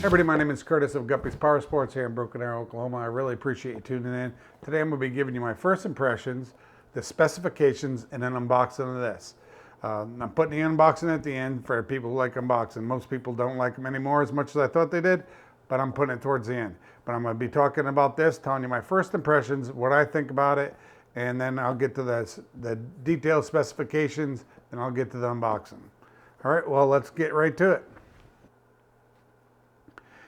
Hey everybody, my name is Curtis of Guppy's Power Sports here in Broken Arrow, Oklahoma. I really appreciate you tuning in. Today I'm going to be giving you my first impressions, the specifications, and an unboxing of this. I'm putting the unboxing at the end for people who like unboxing. Most people don't like them anymore as much as I thought they did, but I'm putting it towards the end. But I'm going to be talking about this, telling you my first impressions, what I think about it, and then I'll get to the detailed specifications, and I'll get to the unboxing. All right, well, let's get right to it.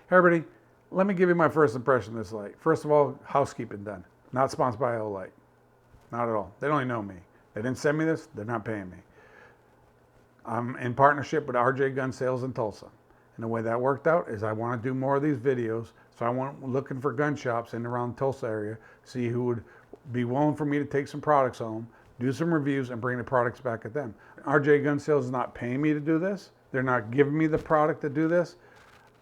Hey everybody, let me give you my first impression of this light. First of all, housekeeping done. Not sponsored by Olight. Not at all. They don't even know me. They didn't send me this. They're not paying me. I'm in partnership with Gunsales in Tulsa. And the way that worked out is I want to do more of these videos. So I want looking for gun shops in and around the Tulsa area, see who would be willing for me to take some products home, do some reviews, and bring the products back at them. Gunsales is not paying me to do this. They're not giving me the product to do this.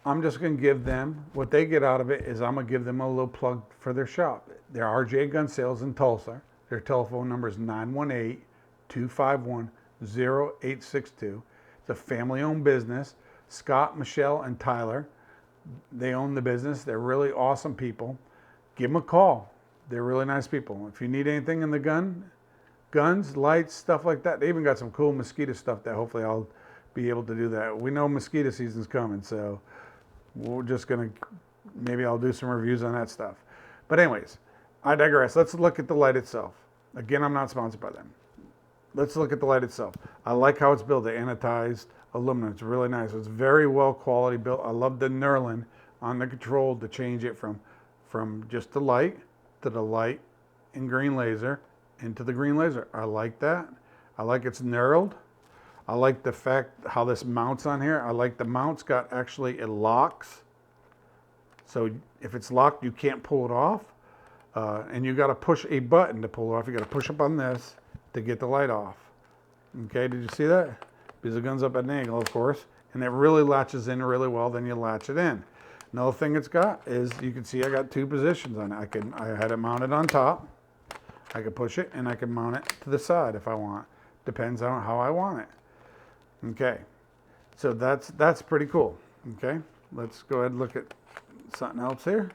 I'm just going to give them, what they get out of it is I'm going to give them a little plug for their shop. They're RJ Gunsales in Tulsa. Their telephone number is 918-251-0862. It's a family-owned business. Scott, Michelle, and Tyler, they own the business. They're really awesome people. Give them a call. They're really nice people. If you need anything in the guns, lights, stuff like that, they even got some cool mosquito stuff that hopefully I'll be able to do that. We know mosquito season's coming, so we're just gonna, maybe I'll do some reviews on that stuff. But anyways, I digress. Let's look at the light itself. Again, I'm not sponsored by them. Let's look at the light itself. I like how it's built, the anodized aluminum. It's really nice. It's very well quality built. I love the knurling on the control to change it from just the light to the light and green laser into the green laser. I like that. I like it's knurled. I like the fact how this mounts on here. I like the mounts got actually, it locks. So if it's locked, you can't pull it off. And you got to push a button to pull it off. You got to push up on this to get the light off. Okay, did you see that? Because the gun's up at an angle, of course. And it really latches in really well, then you latch it in. Another thing it's got is, you can see I got two positions on it. I had it mounted on top. I could push it and I can mount it to the side if I want. Depends on how I want it. Okay, so that's pretty cool. Okay, let's go ahead and look at something else here.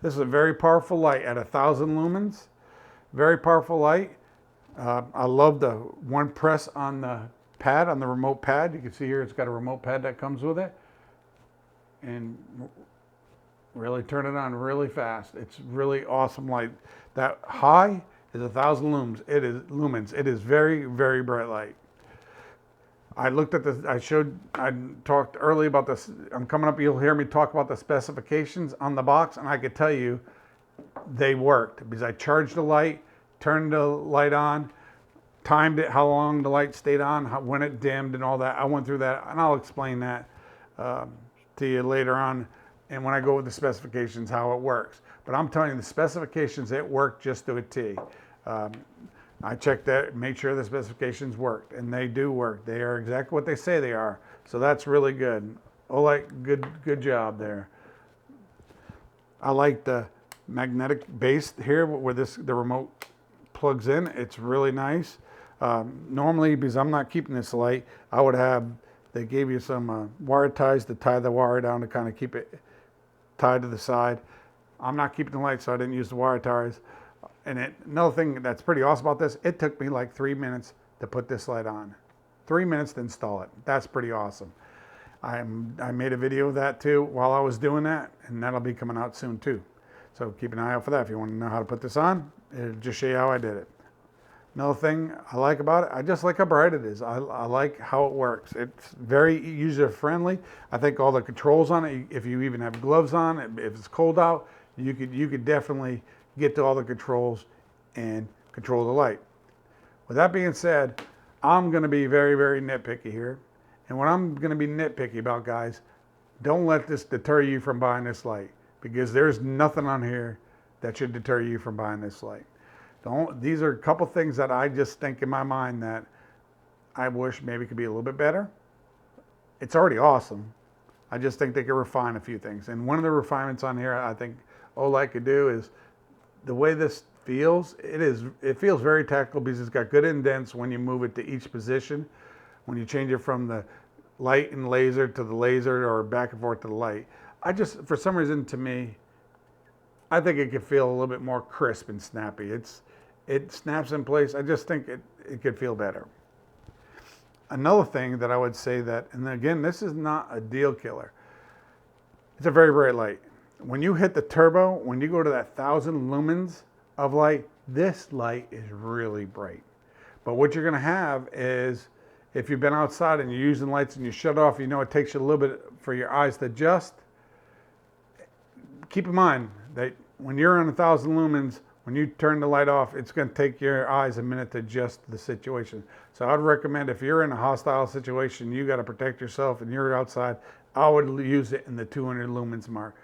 This is a very powerful light at 1,000 lumens. Very powerful light. I love the one press on the pad, on the remote pad. You can see here it's got a remote pad that comes with it. And really turn it on really fast. It's really awesome light. That high is 1,000 lumens. It is very, very bright light. I looked at this, I talked earlier about this. I'm coming up, you'll hear me talk about the specifications on the box, and I could tell you they worked because I charged the light, turned the light on, timed it, how long the light stayed on, when it dimmed and all that. I went through that, and I'll explain that to you later on, and when I go with the specifications, how it works. But I'm telling you, the specifications, it worked just to a T. I checked that, made sure the specifications worked, and they do work. They are exactly what they say they are. So that's really good. Olight, good job there. I like the magnetic base here where the remote plugs in. It's really nice. Normally, because I'm not keeping this light, I would have, they gave you some wire ties to tie the wire down to kind of keep it tied to the side. I'm not keeping the light, so I didn't use the wire ties. And another thing that's pretty awesome about this, it took me like 3 minutes to put this light on. 3 minutes to install it. That's pretty awesome. I made a video of that too while I was doing that, and that'll be coming out soon too. So keep an eye out for that if you want to know how to put this on. It'll just show you how I did it. Another thing I like about it, I just like how bright it is. I like how it works. It's very user-friendly. I think all the controls on it, if you even have gloves on, if it's cold out, you could definitely get to all the controls and control the light. With that being said, I'm going to be very, very nitpicky here. And what I'm going to be nitpicky about, guys, don't let this deter you from buying this light, because there's nothing on here that should deter you from buying this light. These are a couple things that I just think in my mind that I wish maybe could be a little bit better. It's already awesome. I just think they could refine a few things. And one of the refinements on here I think Olight could do is the way this feels. It feels very tactical because it's got good indents when you move it to each position. When you change it from the light and laser to the laser or back and forth to the light. For some reason, to me, I think it could feel a little bit more crisp and snappy. It snaps in place. I just think it could feel better. Another thing that I would say that, and again, this is not a deal killer. It's a very bright light. When you hit the turbo, when you go to that 1,000 lumens of light, this light is really bright. But what you're gonna have is, if you've been outside and you're using lights and you shut off, you know it takes you a little bit for your eyes to adjust. Keep in mind that when you're on 1,000 lumens, when you turn the light off, it's going to take your eyes a minute to adjust to the situation. So I'd recommend, if you're in a hostile situation, you got to protect yourself and you're outside, I would use it in the 200 lumens mark.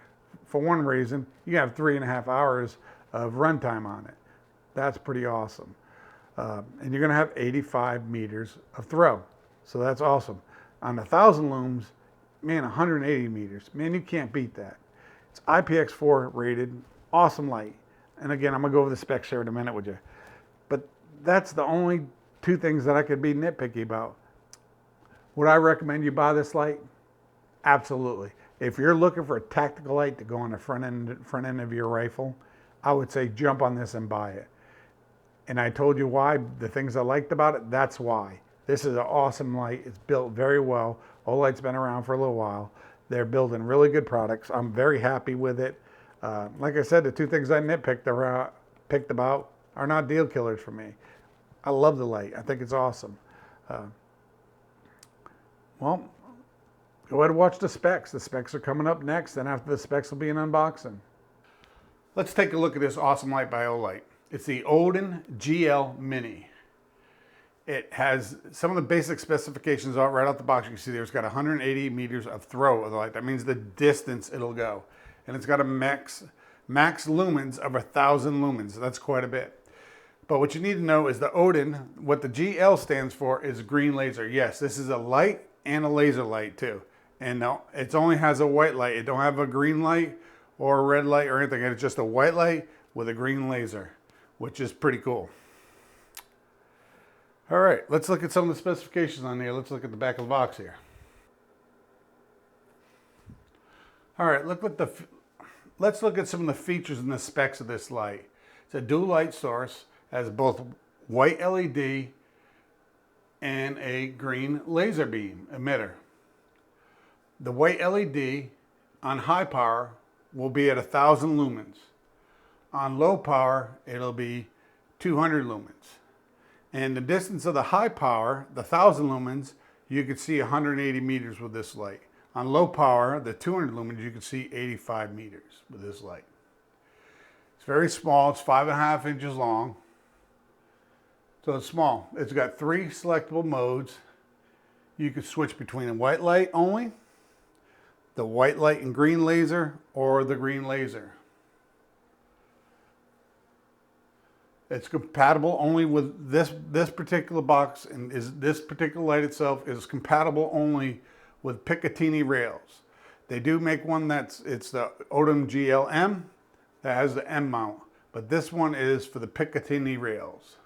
For one reason, you have 3.5 hours of runtime on it. That's pretty awesome. And you're going to have 85 meters of throw. So that's awesome. On 1,000 looms, man, 180 meters. Man, you can't beat that. It's IPX4 rated, awesome light. And again, I'm gonna go over the specs here in a minute with you. But that's the only two things that I could be nitpicky about. Would I recommend you buy this light? Absolutely. If you're looking for a tactical light to go on the front end of your rifle, I would say jump on this and buy it. And I told you why, the things I liked about it, that's why. This is an awesome light. It's built very well. Olight's been around for a little while. They're building really good products. I'm very happy with it. Like I said, the two things I picked about are not deal killers for me. I love the light. I think it's awesome. Well, go ahead and watch the specs. The specs are coming up next, and after the specs will be an unboxing. Let's take a look at this awesome light by Olight. It's the ODIN GL Mini. It has some of the basic specifications out right out the box. You can see there it's got 180 meters of throw of the light. That means the distance it'll go. And it's got a max lumens of 1,000 lumens. That's quite a bit. But what you need to know is the ODIN, what the GL stands for, is green laser. Yes, this is a light and a laser light too. And no, it only has a white light. It don't have a green light or a red light or anything. It's just a white light with a green laser, which is pretty cool. All right, let's look at some of the specifications on here. Let's look at the back of the box here. All right, let's look at some of the features and the specs of this light. It's a dual light source, has both white LED and a green laser beam emitter. The white LED on high power will be at 1,000 lumens. On low power, it'll be 200 lumens. And the distance of the high power, the 1,000 lumens, you could see 180 meters with this light. On low power, the 200 lumens, you can see 85 meters with this light. It's very small. It's 5.5 inches long. So it's small. It's got 3 selectable modes. You can switch between a white light only, the white light and green laser, or the green laser. It's compatible only with this particular box, and this particular light itself is compatible only with Picatinny rails. They do make one it's the ODIN GL M that has the M mount, but this one is for the Picatinny rails.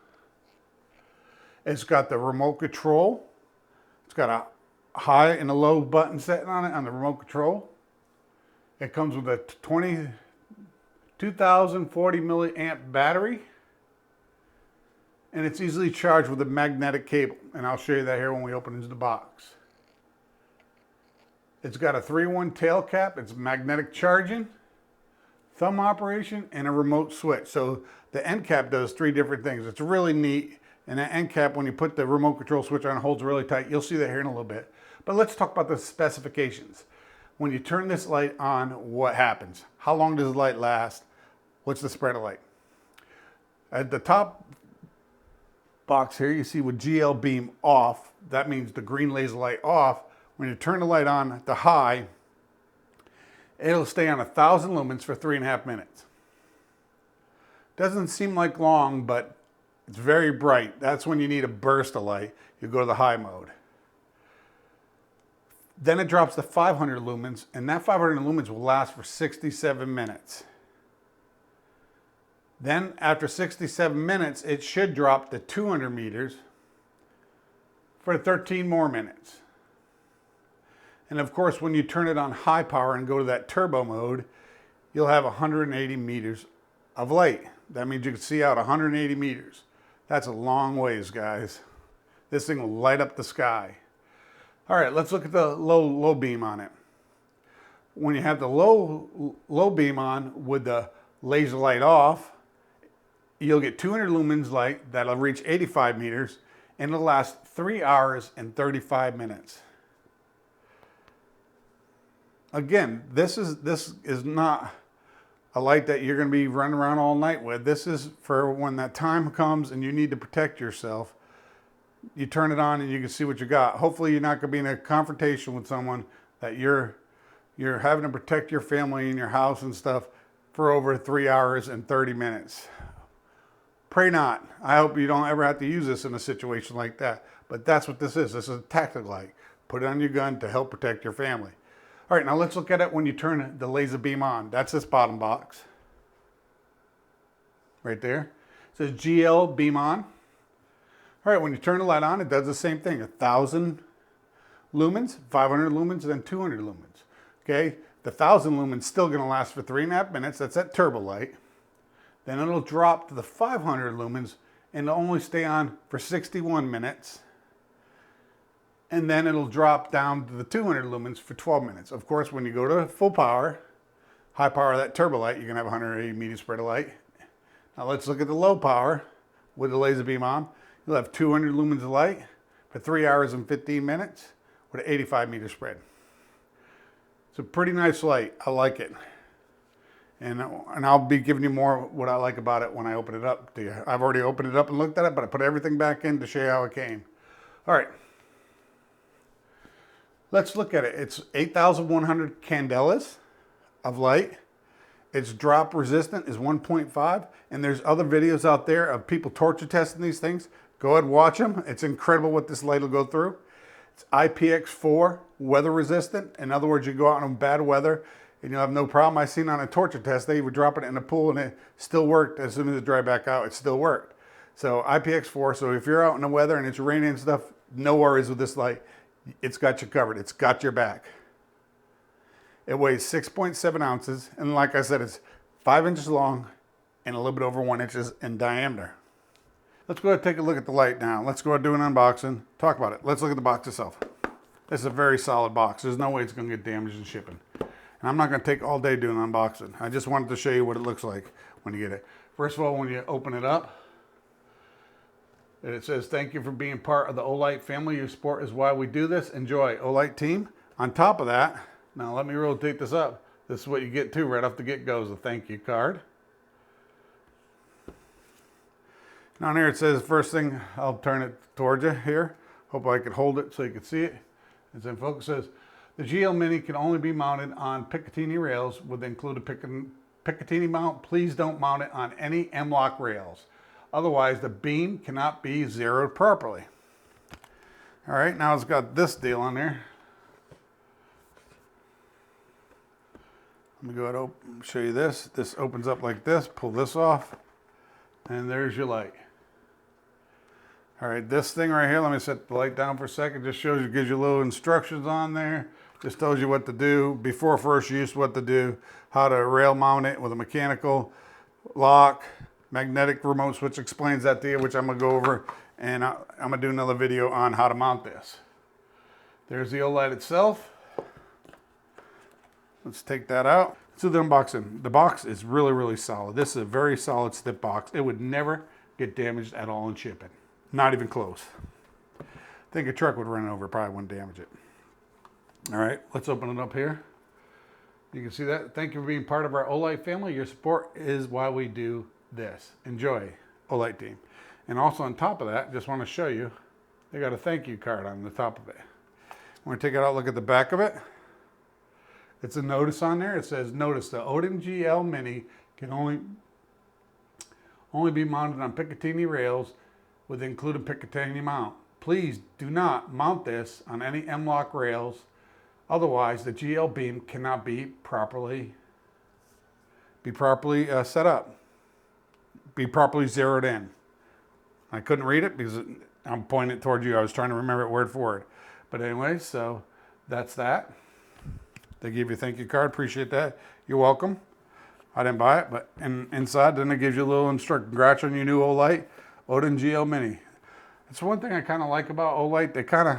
It's got the remote control. It's got a high and a low button setting on it on the remote control. It comes with a 2040 milliamp battery. And it's easily charged with a magnetic cable. And I'll show you that here when we open into the box. It's got a 3-in-1 tail cap. It's magnetic charging, thumb operation, and a remote switch. So the end cap does 3 different things. It's really neat. And the end cap, when you put the remote control switch on, it holds really tight. You'll see that here in a little bit. But let's talk about the specifications. When you turn this light on, what happens? How long does the light last? What's the spread of light? At the top box here, you see with GL beam off, that means the green laser light off. When you turn the light on to high, it'll stay on 1,000 lumens for 3.5 minutes. Doesn't seem like long, but it's very bright. That's when you need a burst of light. You go to the high mode. Then it drops to 500 lumens, and that 500 lumens will last for 67 minutes. Then after 67 minutes, it should drop to 200 meters for 13 more minutes. And of course, when you turn it on high power and go to that turbo mode, you'll have 180 meters of light. That means you can see out 180 meters. That's a long ways, guys. This thing will light up the sky. All right, let's look at the low beam on it. When you have the low beam on with the laser light off, you'll get 200 lumens light that'll reach 85 meters and it'll last 3 hours and 35 minutes. Again, this is not a light that you're going to be running around all night with. This is for when that time comes and you need to protect yourself. You turn it on and you can see what you got. Hopefully you're not going to be in a confrontation with someone that you're having to protect your family and your house and stuff for over 3 hours and 30 minutes. Pray not. I hope you don't ever have to use this in a situation like that. But that's what this is. This is a tactical light. Put it on your gun to help protect your family. All right, now let's look at it when you turn the laser beam on. That's this bottom box. Right there. It says GL beam on. All right, when you turn the light on, it does the same thing. 1,000 lumens, 500 lumens, and then 200 lumens. Okay, the 1,000 lumens still going to last for 3.5 minutes. That's that turbo light. Then it'll drop to the 500 lumens and it'll only stay on for 61 minutes. And then it'll drop down to the 200 lumens for 12 minutes. Of course, when you go to full power, high power, that turbo light, you're going to have 180 meter spread of light. Now let's look at the low power with the laser beam on. You'll have 200 lumens of light for 3 hours and 15 minutes with an 85 meter spread. It's a pretty nice light. I like it. And I'll be giving you more what I like about it when I open it up to you. I've already opened it up and looked at it, but I put everything back in to show you how it came. All right. Let's look at it. It's 8,100 candelas of light. Its drop resistant is 1.5. And there's other videos out there of people torture testing these things. Go ahead and watch them. It's incredible what this light will go through. It's IPX4 weather resistant. In other words, you go out in bad weather and you'll have no problem. I seen on a torture test, they would drop it in a pool and it still worked. As soon as it dried back out, it still worked. So IPX4, so if you're out in the weather and it's raining and stuff, no worries with this light. It's got you covered. It's got your back. It weighs 6.7 ounces. And like I said, it's 5 inches long and a little bit over 1 inch in diameter. Let's go ahead and take a look at the light now. Let's go ahead and do an unboxing. Talk about it. Let's look at the box itself. This is a very solid box. There's no way it's going to get damaged in shipping. And I'm not going to take all day doing an unboxing. I just wanted to show you what it looks like when you get it. First of all, when you open it up, it says, thank you for being part of the Olight family. Your support is why we do this. Enjoy, Olight team. On top of that, now let me rotate this up. This is what you get too right off the get-go is a thank you card. Down here it says, first thing, I'll turn it towards you here. Hope I could hold it so you can see it. It's in focus. It says, the GL Mini can only be mounted on Picatinny rails with included Picatinny mount. Please don't mount it on any M-LOK rails. Otherwise, the beam cannot be zeroed properly. All right, now it's got this deal on there. Let me go ahead and show you this. This opens up like this. Pull this off, and there's your light. All right, this thing right here, let me set the light down for a second. Just shows you, gives you little instructions on there. Just tells you what to do, before first use, what to do, how to rail mount it with a mechanical lock, magnetic remote switch, explains that to you, which I'm gonna go over, and I'm gonna do another video on how to mount this. There's the Olight itself. Let's take that out. Let's do the unboxing. The box is really, really solid. This is a very solid stiff box. It would never get damaged at all in shipping. Not even close. I think a truck would run it over, probably wouldn't damage it. All right, let's open it up here. You can see that. Thank you for being part of our Olight family. Your support is why we do this. Enjoy, Olight team. And also on top of that, just want to show you, they got a thank you card on the top of it. I'm going to take it out, look at the back of it. It's a notice on there. It says, notice the ODIN GL Mini can only be mounted on Picatinny rails with included Picatinny mount. Please do not mount this on any M-LOK rails. Otherwise, the GL beam cannot be properly set up, be properly zeroed in. I couldn't read it because I'm pointing it towards you. I was trying to remember it word for word. But anyway, so that's that. They give you a thank you card. Appreciate that. You're welcome. I didn't buy it, but inside, then it gives you a little instruction. Congrats on your new Olight, ODIN GL Mini. It's one thing I kind of like about Olight. They kind of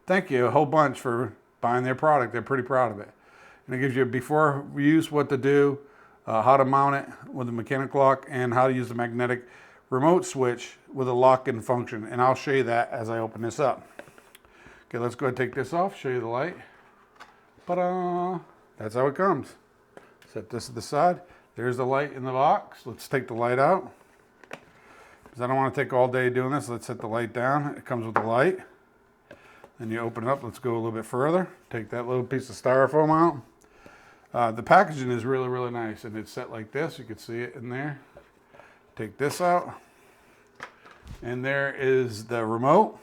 thank you a whole bunch for buying their product. They're pretty proud of it. And it gives you before use what to do, how to mount it with a mechanical lock, and how to use the magnetic remote switch with a lock-in function. And I'll show you that as I open this up. Okay, let's go ahead and take this off, show you the light. Ta-da! That's how it comes. Set this to the side. There's the light in the box. Let's take the light out. Because I don't want to take all day doing this. Let's set the light down. It comes with the light. Then you open it up. Let's go a little bit further. Take that little piece of styrofoam out. The packaging is really, really nice. And it's set like this. You can see it in there. Take this out. And there is the remote.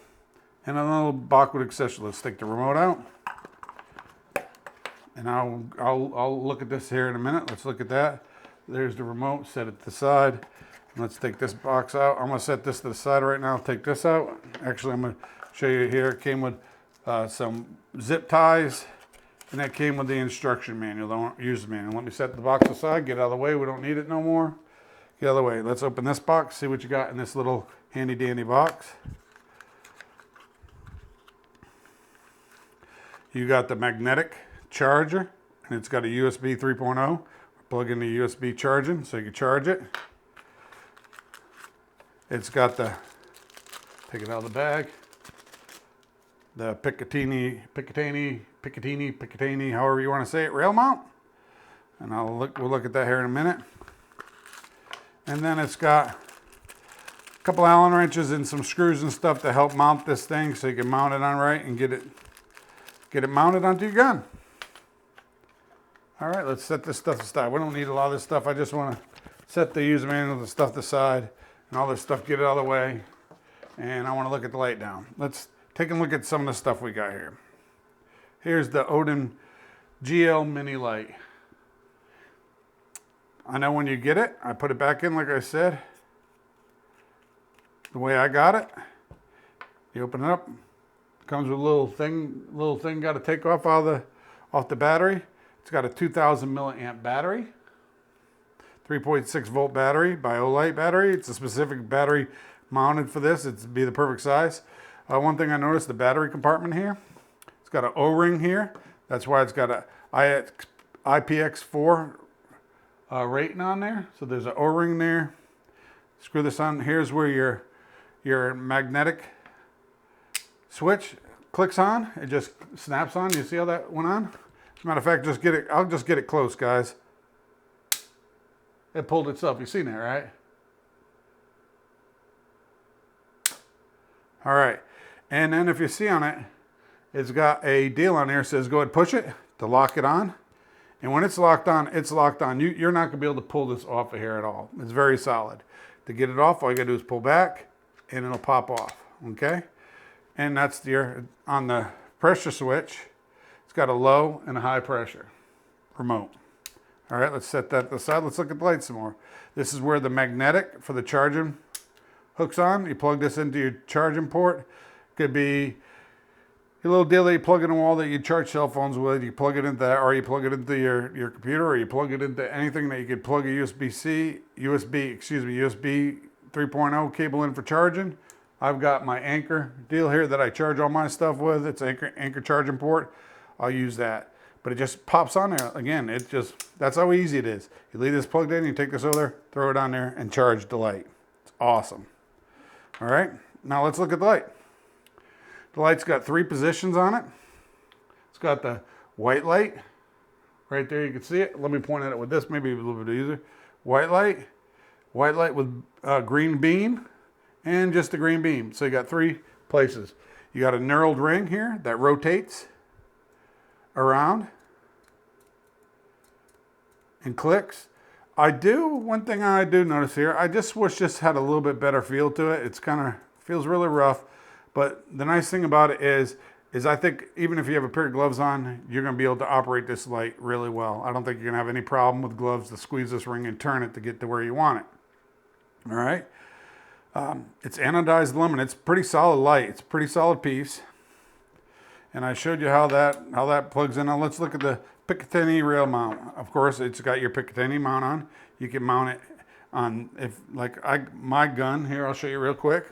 And a little box with accessories. Let's take the remote out. And I'll look at this here in a minute. Let's look at that. There's the remote, set it to the side. And let's take this box out. I'm gonna set this to the side right now. Take this out. Actually, I'm gonna show you here. It came with some zip ties, and that came with the instruction manual, the user manual. Let me set the box aside, get out of the way. We don't need it no more. Get out of the way. Let's open this box, see what you got in this little handy dandy box. You got the magnetic charger, and it's got a USB 3.0. Plug in the USB charging so you can charge it. It's got the, take it out of the bag, the Picatinny, however you want to say it, rail mount. And we'll look at that here in a minute. And then it's got a couple Allen wrenches and some screws and stuff to help mount this thing so you can mount it on right and get it mounted onto your gun. All right, let's set this stuff aside. We don't need a lot of this stuff. I just want to set the user manual, the stuff aside, and all this stuff, get it out of the way. And I want to look at the light down. Let's take a look at some of the stuff we got here. Here's the ODIN GL Mini light. I know when you get it, I put it back in like I said. The way I got it. You open it up. Comes with a little thing got to take off the battery. It's got a 2,000 milliamp battery, 3.6 volt battery by Olight battery. It's a specific battery mounted for this. It'd be the perfect size. One thing I noticed, the battery compartment here, it's got an O-ring here. That's why it's got a IPX4 rating on there. So there's an O-ring there. Screw this on. Here's where your magnetic switch clicks on. It just snaps on. You see how that went on? As a matter of fact, I'll just get it close, guys. It pulled itself. You've seen that, right? All right. And then if you see on it, it's got a deal on there that says go ahead and push it to lock it on. And when it's locked on, it's locked on. You're not going to be able to pull this off of here at all. It's very solid. To get it off, all you got to do is pull back and it'll pop off. Okay? And that's on the pressure switch. It's got a low and a high pressure remote. All right, let's set that aside. Let's look at the light some more. This is where the magnetic for the charging hooks on. You plug this into your charging port. Could be a little deal that you plug in the wall that you charge cell phones with. You plug it into that, or you plug it into your computer, or you plug it into anything that you could plug a USB 3.0 cable in for charging. I've got my Anchor deal here that I charge all my stuff with. It's Anchor charging port. I'll use that. But it just pops on there. Again, that's how easy it is. You leave this plugged in, you take this over there, throw it on there, and charge the light. It's awesome. All right, now let's look at the light. The light's got 3 positions on it. It's got the white light. Right there, you can see it. Let me point at it with this, maybe a little bit easier. White light with green beam, and just a green beam. So you got 3 places. You got a knurled ring here that rotates around and clicks. One thing I do notice here, I just wish this had a little bit better feel to it. It's kind of feels really rough, but the nice thing about it is I think even if you have a pair of gloves on, you're going to be able to operate this light really well. I don't think you're going to have any problem with gloves to squeeze this ring and turn it to get to where you want it. All right. It's anodized aluminum. It's pretty solid light. It's a pretty solid piece. And I showed you how that plugs in. Now let's look at the Picatinny rail mount. Of course, it's got your Picatinny mount on. You can mount it on, my gun here, I'll show you real quick.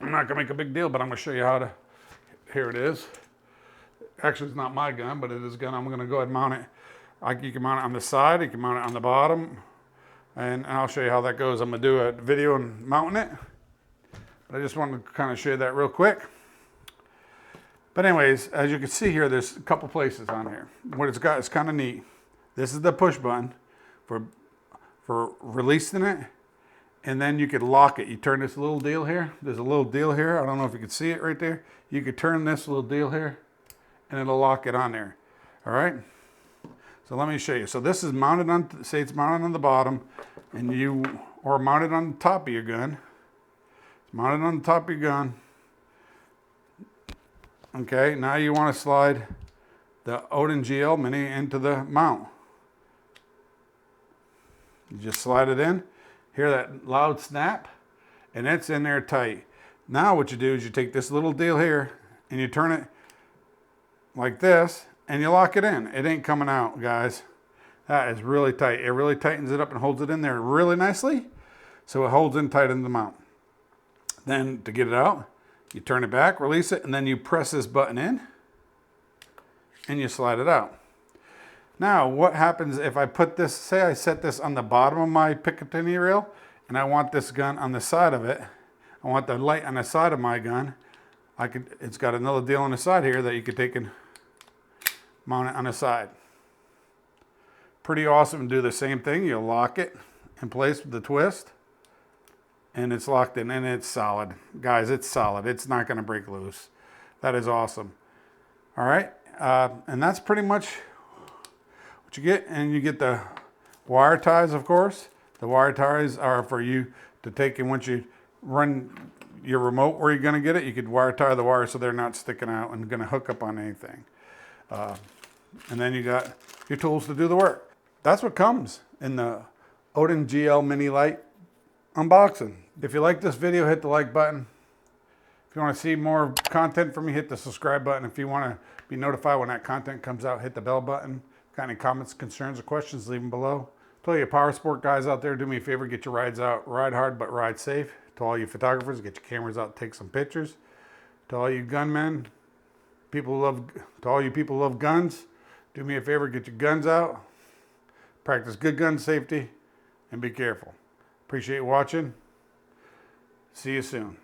I'm not gonna make a big deal, but I'm gonna show you how to, here it is. Actually, it's not my gun, but it is a gun. I'm gonna go ahead and mount it. You can mount it on the side, you can mount it on the bottom, and I'll show you how that goes. I'm gonna do a video on mounting it, but I just wanted to kind of show you that real quick. But anyways, as you can see here, there's a couple places on here. What it's got is kind of neat. This is the push button for releasing it, and then you could lock it. You turn this little deal here. There's a little deal here. I don't know if you can see it right there. You could turn this little deal here, and it'll lock it on there. All right. So let me show you. So this is mounted on, say it's mounted on the bottom, or mounted on the top of your gun. It's mounted on the top of your gun. Okay, now you want to slide the ODIN GL Mini into the mount. You just slide it in. Hear that loud snap? And it's in there tight. Now what you do is you take this little deal here and you turn it like this and you lock it in. It ain't coming out, guys. That is really tight. It really tightens it up and holds it in there really nicely. So it holds in tight in the mount. Then to get it out, you turn it back, release it, and then you press this button in and you slide it out. Now, what happens if I put this, say I set this on the bottom of my Picatinny rail and I want this gun on the side of it. I want the light on the side of my gun. It's got another deal on the side here that you could take and mount it on the side. Pretty awesome to do the same thing. You lock it in place with the twist and it's locked in and it's solid. Guys, it's solid. It's not going to break loose. That is awesome. All right. And that's pretty much what you get. And you get the wire ties, of course. The wire ties are for you to take, and once you run your remote where you're going to get it, you could wire tie the wires so they're not sticking out and going to hook up on anything. And then you got your tools to do the work. That's what comes in the ODIN GL Mini Light unboxing. If you like this video, hit the like button. If you want to see more content from me, hit the subscribe button. If you want to be notified when that content comes out, hit the bell button. Got any comments, concerns, or questions, leave them below. To all you power sport guys out there, do me a favor, get your rides out. Ride hard, but ride safe. To all you photographers, get your cameras out, take some pictures. To all you gunmen, to all you people who love guns, do me a favor, get your guns out. Practice good gun safety and be careful. Appreciate watching. See you soon.